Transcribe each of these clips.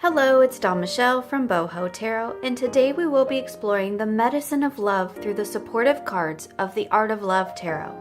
Hello, it's Dawn Michelle from Boho Tarot, and today we will be exploring the medicine of love through the supportive cards of the Art of Love Tarot.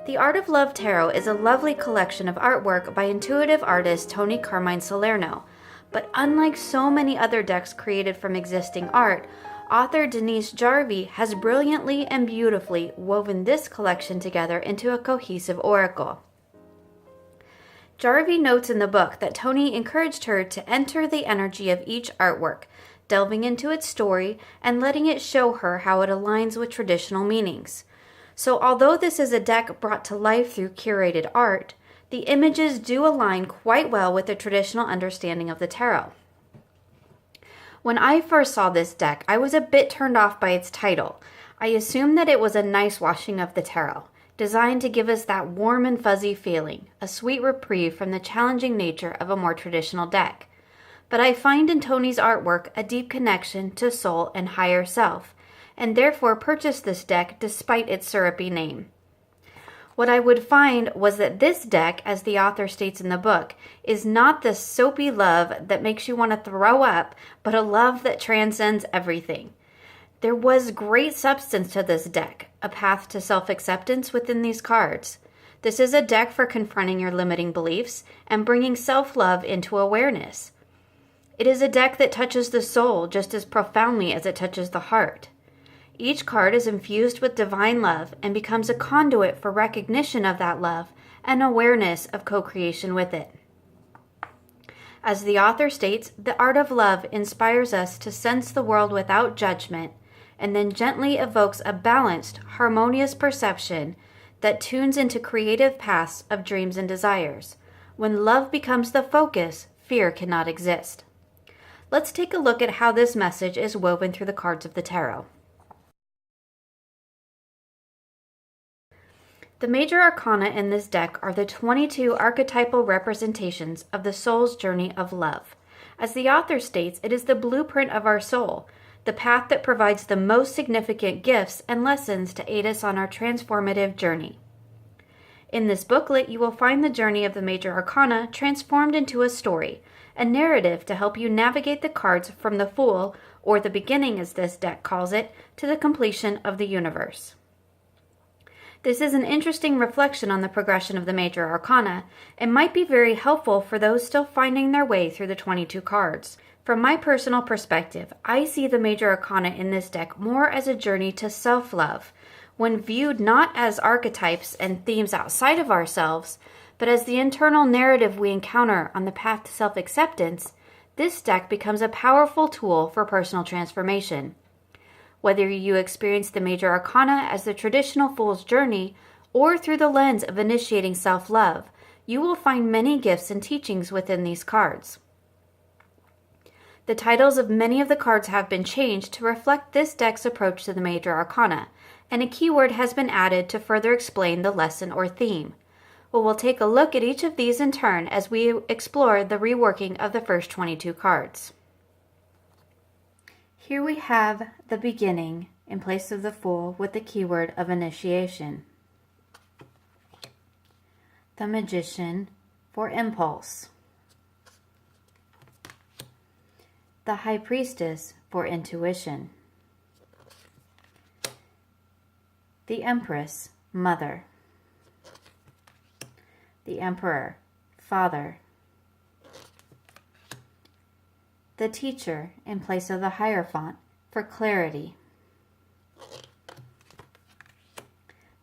The Art of Love Tarot is a lovely collection of artwork by intuitive artist Toni Carmine Salerno, but unlike so many other decks created from existing art, author Denise Jarvie has brilliantly and beautifully woven this collection together into a cohesive oracle. Jarvie notes in the book that Toni encouraged her to enter the energy of each artwork, delving into its story and letting it show her how it aligns with traditional meanings. So although this is a deck brought to life through curated art, the images do align quite well with the traditional understanding of the tarot. When I first saw this deck, I was a bit turned off by its title. I assumed that it was a nice washing of the tarot, designed to give us that warm and fuzzy feeling, a sweet reprieve from the challenging nature of a more traditional deck. But I find in Toni's artwork a deep connection to soul and higher self, and therefore purchased this deck despite its syrupy name. What I would find was that this deck, as the author states in the book, is not the soapy love that makes you want to throw up, but a love that transcends everything. There was great substance to this deck, a path to self-acceptance within these cards. This is a deck for confronting your limiting beliefs and bringing self-love into awareness. It is a deck that touches the soul just as profoundly as it touches the heart. Each card is infused with divine love and becomes a conduit for recognition of that love and awareness of co-creation with it. As the author states, the art of love inspires us to sense the world without judgment, and then gently evokes a balanced, harmonious perception that tunes into creative paths of dreams and desires. When love becomes the focus, fear cannot exist. Let's take a look at how this message is woven through the cards of the tarot. The major arcana in this deck are the 22 archetypal representations of the soul's journey of love. As the author states, it is the blueprint of our soul, the path that provides the most significant gifts and lessons to aid us on our transformative journey. In this booklet, you will find the journey of the major arcana transformed into a story, a narrative to help you navigate the cards from the Fool, or the beginning as this deck calls it, to the completion of the universe. This is an interesting reflection on the progression of the major arcana and might be very helpful for those still finding their way through the 22 cards. From my personal perspective, I see the major arcana in this deck more as a journey to self-love, when viewed not as archetypes and themes outside of ourselves, but as the internal narrative we encounter on the path to self-acceptance. This deck becomes a powerful tool for personal transformation. Whether you experience the major arcana as the traditional Fool's journey or through the lens of initiating self-love, you will find many gifts and teachings within these cards. The titles of many of the cards have been changed to reflect this deck's approach to the major arcana, and a keyword has been added to further explain the lesson or theme. We'll take a look at each of these in turn as we explore the reworking of the first 22 cards. Here we have the beginning in place of the Fool with the keyword of initiation. The Magician for impulse. The High Priestess for intuition. The Empress, mother. The Emperor, father. The Teacher in place of the Hierophant for clarity.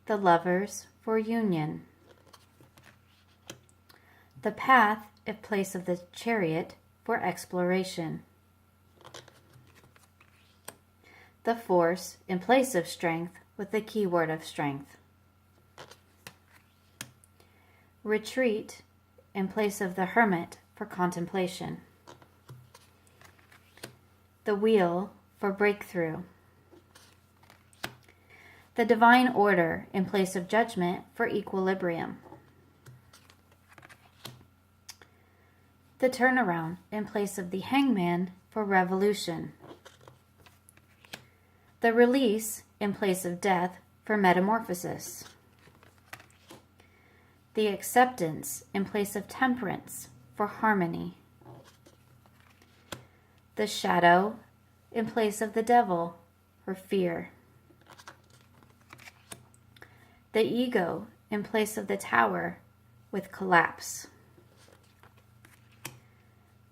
The Lovers for union. The Path in place of the Chariot for exploration. The Force in place of strength with the keyword of strength. Retreat in place of the Hermit for contemplation. The Wheel for breakthrough. The Divine Order in place of Judgment for equilibrium. The Turnaround in place of the Hangman for revolution. The Release in place of death for metamorphosis. The Acceptance in place of temperance for harmony. the shadow in place of the devil, or fear. The ego in place of the tower, with collapse.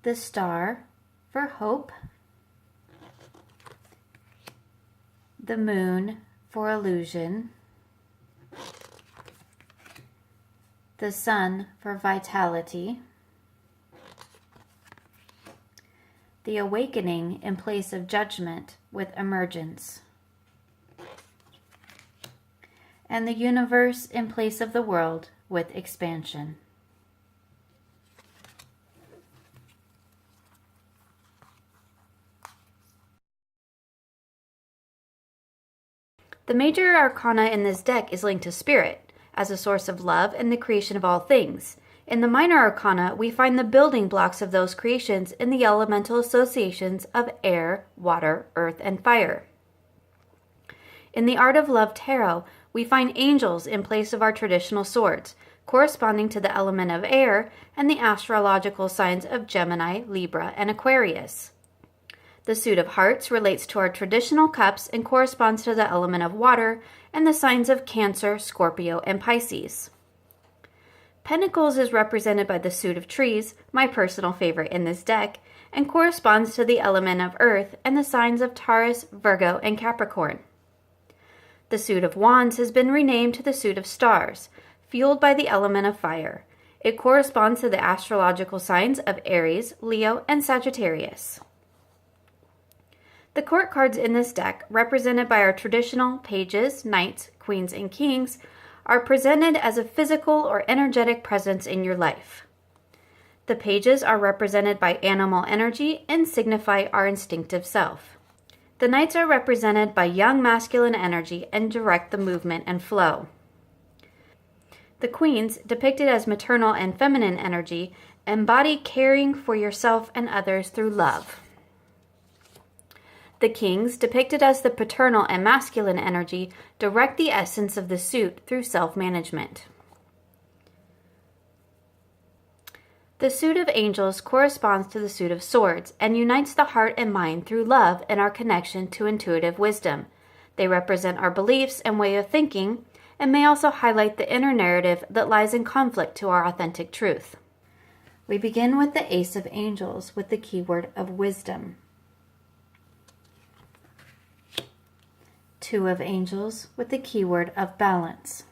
The star for hope. The moon for illusion. The sun for vitality. The awakening in place of judgment with emergence. And the universe in place of the world with expansion. The major arcana in this deck is linked to spirit, as a source of love and the creation of all things. In the minor arcana, we find the building blocks of those creations in the elemental associations of air, water, earth, and fire. In the Art of Love Tarot, we find angels in place of our traditional swords, corresponding to the element of air and the astrological signs of Gemini, Libra, and Aquarius. The suit of hearts relates to our traditional cups and corresponds to the element of water and the signs of Cancer, Scorpio, and Pisces. Pentacles is represented by the suit of trees, my personal favorite in this deck, and corresponds to the element of earth and the signs of Taurus, Virgo, and Capricorn. The suit of wands has been renamed to the suit of stars, fueled by the element of fire. It corresponds to the astrological signs of Aries, Leo, and Sagittarius. The court cards in this deck, represented by our traditional pages, knights, queens, and kings, are presented as a physical or energetic presence in your life. The pages are represented by animal energy and signify our instinctive self. The knights are represented by young masculine energy and direct the movement and flow. The queens, depicted as maternal and feminine energy, embody caring for yourself and others through love. The kings, depicted as the paternal and masculine energy, direct the essence of the suit through self-management. The suit of angels corresponds to the suit of swords and unites the heart and mind through love and our connection to intuitive wisdom. They represent our beliefs and way of thinking, and may also highlight the inner narrative that lies in conflict to our authentic truth. We begin with the Ace of Angels with the keyword of wisdom. Two of Angels with the keyword of balance.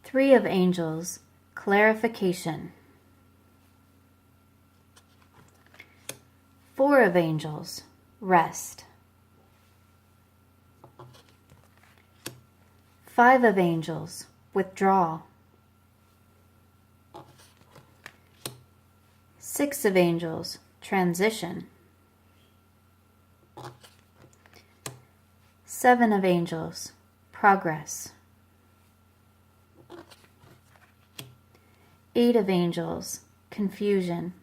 Three of Angels, clarification. Four of Angels, rest. Five of Angels, withdrawal. Six of Angels, transition. Seven of Angels, progress. Eight of Angels, confusion.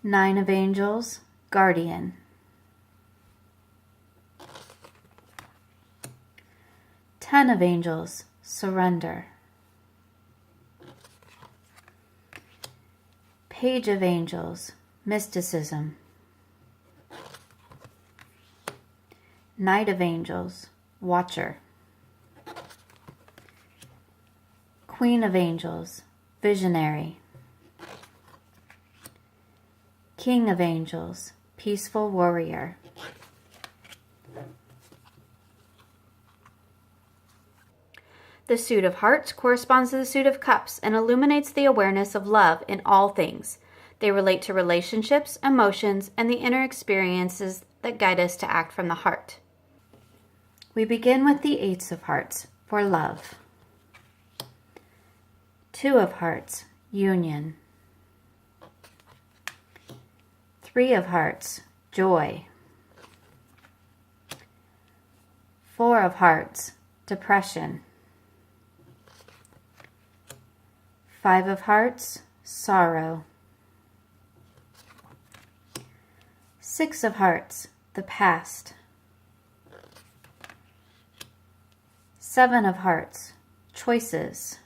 Nine of Angels, guardian. 10 of Angels, surrender. Page of Angels, mysticism. Knight of Angels, watcher. Queen of Angels, visionary. King of Angels, peaceful warrior. The suit of hearts corresponds to the suit of cups and illuminates the awareness of love in all things. They relate to relationships, emotions, and the inner experiences that guide us to act from the heart. We begin with the Eights of Hearts for love. Two of Hearts, union. Three of Hearts, joy. Four of Hearts, depression. Five of Hearts, sorrow. Six of Hearts, the past. Seven of Hearts, choices.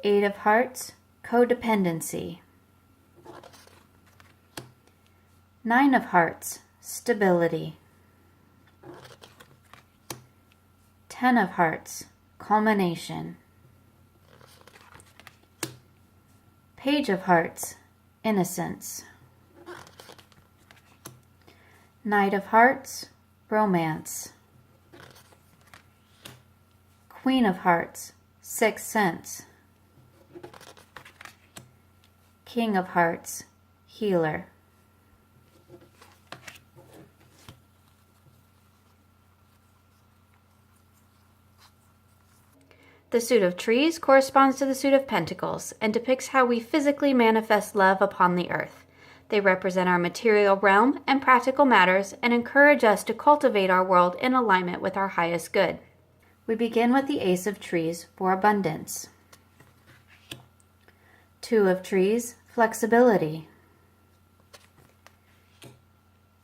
Eight of Hearts, codependency. Nine of Hearts, stability. 10 of Hearts, culmination. Page of Hearts, innocence. Knight of Hearts, romance. Queen of Hearts, sixth sense. King of Hearts, healer. The suit of trees corresponds to the suit of pentacles and depicts how we physically manifest love upon the earth. They represent our material realm and practical matters and encourage us to cultivate our world in alignment with our highest good. We begin with the Ace of Trees for abundance. Two of Trees, flexibility.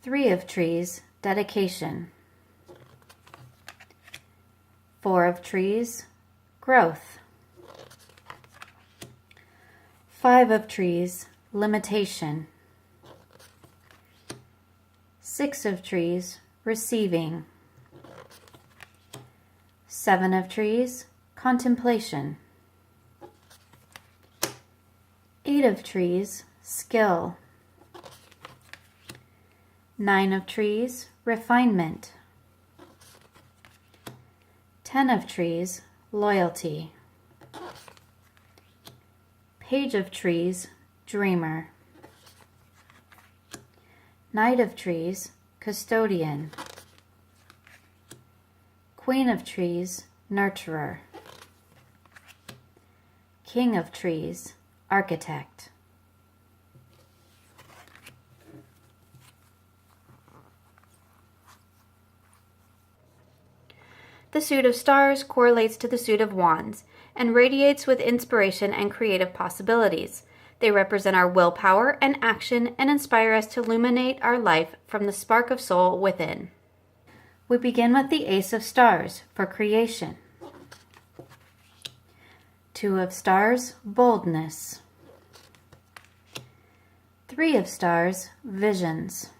Three of Trees, dedication. Four of Trees, growth. Five of Trees, limitation. Six of Trees, receiving. Seven of Trees, contemplation. Eight of Trees, skill. Nine of Trees, refinement. 10 of Trees, loyalty. Page of Trees, dreamer. Knight of Trees, custodian. Queen of Trees, nurturer. King of Trees, architect. The suit of stars correlates to the suit of wands and radiates with inspiration and creative possibilities. They represent our willpower and action and inspire us to illuminate our life from the spark of soul within. We begin with the Ace of Stars for creation. Two of Stars, boldness. Three of Stars, visions.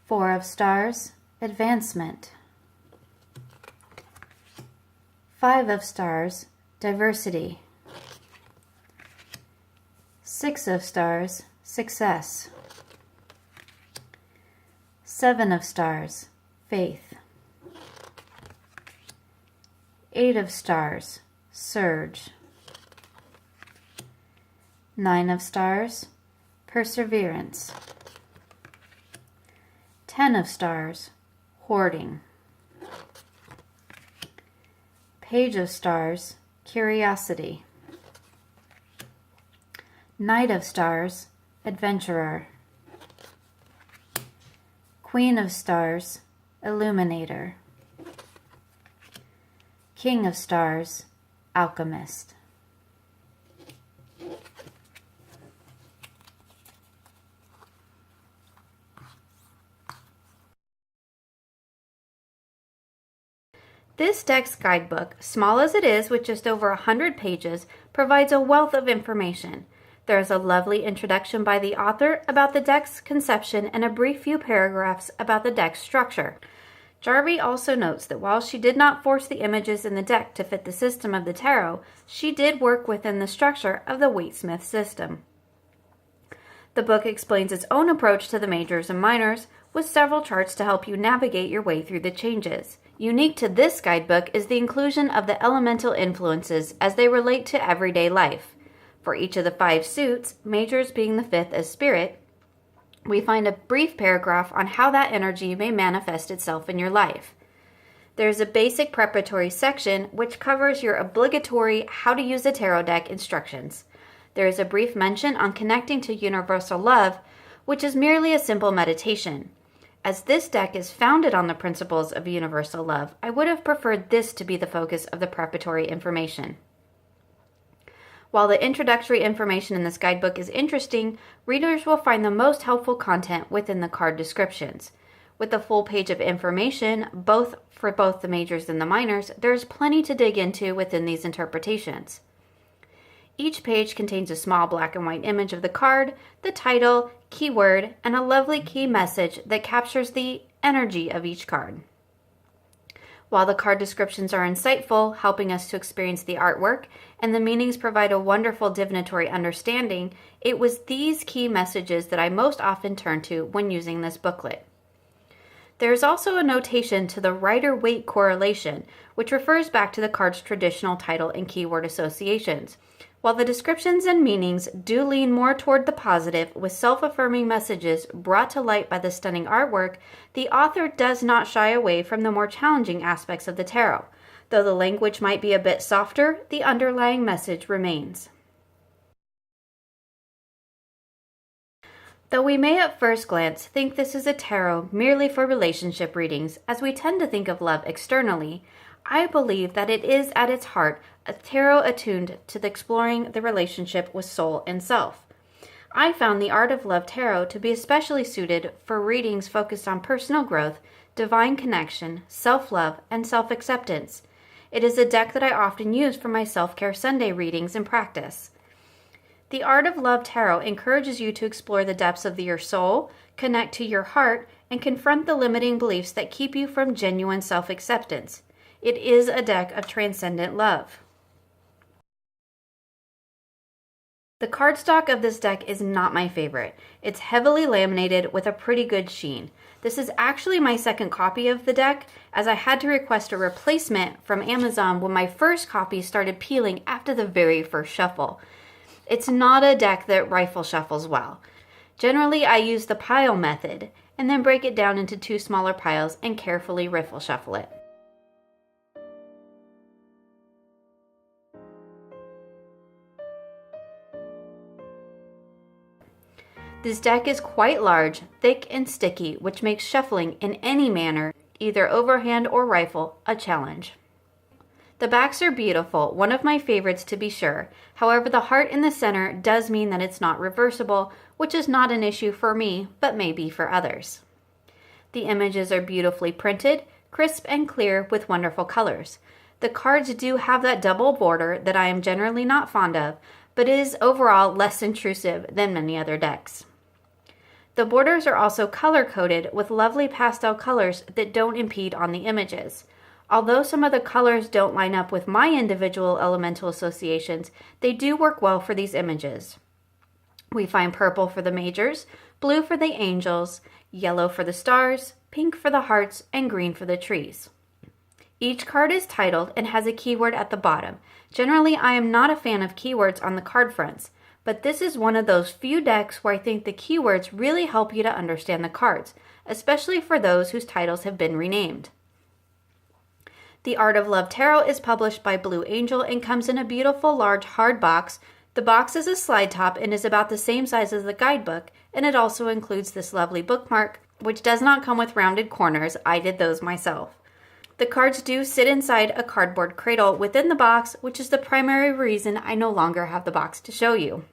Four of Stars, advancement. Five of Stars, diversity. Six of Stars, success. Seven of Stars, faith. Eight of Stars, surge. Nine of Stars, perseverance. 10 of Stars, hoarding. Page of Stars, curiosity. Knight of Stars, adventurer. Queen of Stars, illuminator. King of Stars, alchemist. This deck's guidebook, small as it is with just over 100 pages, provides a wealth of information. There is a lovely introduction by the author about the deck's conception and a brief few paragraphs about the deck's structure. Jarvie also notes that while she did not force the images in the deck to fit the system of the tarot, she did work within the structure of the Waite-Smith system. The book explains its own approach to the majors and minors, with several charts to help you navigate your way through the changes. Unique to this guidebook is the inclusion of the elemental influences as they relate to everyday life. For each of the 5 suits, majors being the 5th as spirit, we find a brief paragraph on how that energy may manifest itself in your life. There is a basic preparatory section which covers your obligatory how to use a tarot deck instructions. There is a brief mention on connecting to universal love, which is merely a simple meditation. As this deck is founded on the principles of universal love, I would have preferred this to be the focus of the preparatory information. While the introductory information in this guidebook is interesting, readers will find the most helpful content within the card descriptions. With the full page of information, both for both the majors and the minors, there's plenty to dig into within these interpretations. Each page contains a small black and white image of the card, the title, keyword, and a lovely key message that captures the energy of each card. While the card descriptions are insightful, helping us to experience the artwork, and the meanings provide a wonderful divinatory understanding, it was these key messages that I most often turn to when using this booklet. There is also a notation to the Rider-Waite correlation, which refers back to the card's traditional title and keyword associations. While the descriptions and meanings do lean more toward the positive, with self-affirming messages brought to light by the stunning artwork, the author does not shy away from the more challenging aspects of the tarot. Though the language might be a bit softer, the underlying message remains. Though we may at first glance think this is a tarot merely for relationship readings, as we tend to think of love externally, I believe that it is at its heart a tarot attuned to exploring the relationship with soul and self. I found the Art of Love Tarot to be especially suited for readings focused on personal growth, divine connection, self-love, and self-acceptance. It is a deck that I often use for my self-care Sunday readings and practice. The Art of Love Tarot encourages you to explore the depths of your soul, connect to your heart, and confront the limiting beliefs that keep you from genuine self-acceptance. It is a deck of transcendent love. The cardstock of this deck is not my favorite. It's heavily laminated with a pretty good sheen. This is actually my second copy of the deck, as I had to request a replacement from Amazon when my first copy started peeling after the very first shuffle. It's not a deck that rifle shuffles well. Generally, I use the pile method, and then break it down into 2 smaller piles and carefully riffle shuffle it. This deck is quite large, thick, and sticky, which makes shuffling in any manner, either overhand or rifle, a challenge. The backs are beautiful, one of my favorites to be sure. However, the heart in the center does mean that it's not reversible, which is not an issue for me, but may be for others. The images are beautifully printed, crisp and clear with wonderful colors. The cards do have that double border that I am generally not fond of, but is overall less intrusive than many other decks. The borders are also color-coded with lovely pastel colors that don't impede on the images. Although some of the colors don't line up with my individual elemental associations, they do work well for these images. We find purple for the majors, blue for the angels, yellow for the stars, pink for the hearts, and green for the trees. Each card is titled and has a keyword at the bottom. Generally, I am not a fan of keywords on the card fronts, but this is one of those few decks where I think the keywords really help you to understand the cards, especially for those whose titles have been renamed. The Art of Love Tarot is published by Blue Angel and comes in a beautiful large hard box. The box is a slide top and is about the same size as the guidebook, and it also includes this lovely bookmark, which does not come with rounded corners. I did those myself. The cards do sit inside a cardboard cradle within the box, which is the primary reason I no longer have the box to show you.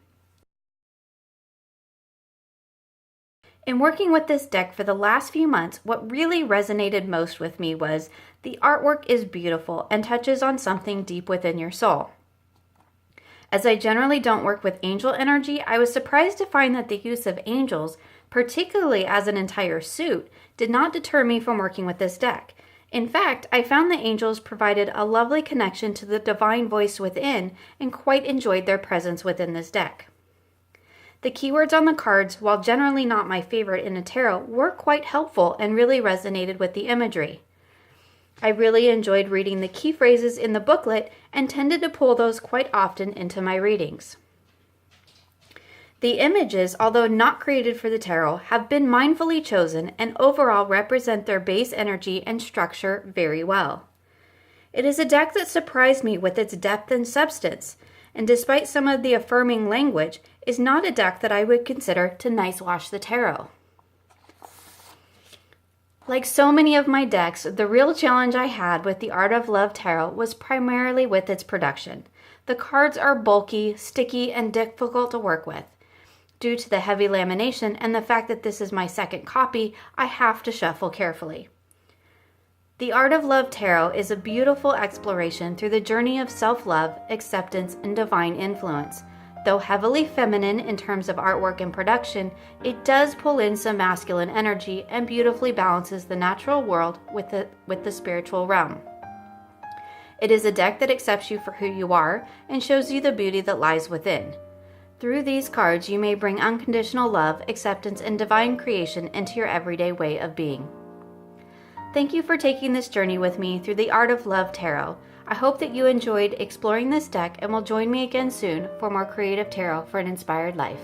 In working with this deck for the last few months, what really resonated most with me was the artwork is beautiful and touches on something deep within your soul. As I generally don't work with angel energy, I was surprised to find that the use of angels, particularly as an entire suit, did not deter me from working with this deck. In fact, I found the angels provided a lovely connection to the divine voice within and quite enjoyed their presence within this deck. The keywords on the cards, while generally not my favorite in a tarot, were quite helpful and really resonated with the imagery. I really enjoyed reading the key phrases in the booklet and tended to pull those quite often into my readings. The images, although not created for the tarot, have been mindfully chosen and overall represent their base energy and structure very well. It is a deck that surprised me with its depth and substance, and despite some of the affirming language, is not a deck that I would consider to nice wash the tarot. Like so many of my decks, the real challenge I had with the Art of Love Tarot was primarily with its production. The cards are bulky, sticky, and difficult to work with. Due to the heavy lamination and the fact that this is my second copy, I have to shuffle carefully. The Art of Love Tarot is a beautiful exploration through the journey of self-love, acceptance, and divine influence. Though heavily feminine in terms of artwork and production, it does pull in some masculine energy and beautifully balances the natural world with the spiritual realm. It is a deck that accepts you for who you are and shows you the beauty that lies within. Through these cards, you may bring unconditional love, acceptance, and divine creation into your everyday way of being. Thank you for taking this journey with me through the Art of Love Tarot. I hope that you enjoyed exploring this deck and will join me again soon for more creative tarot for an inspired life.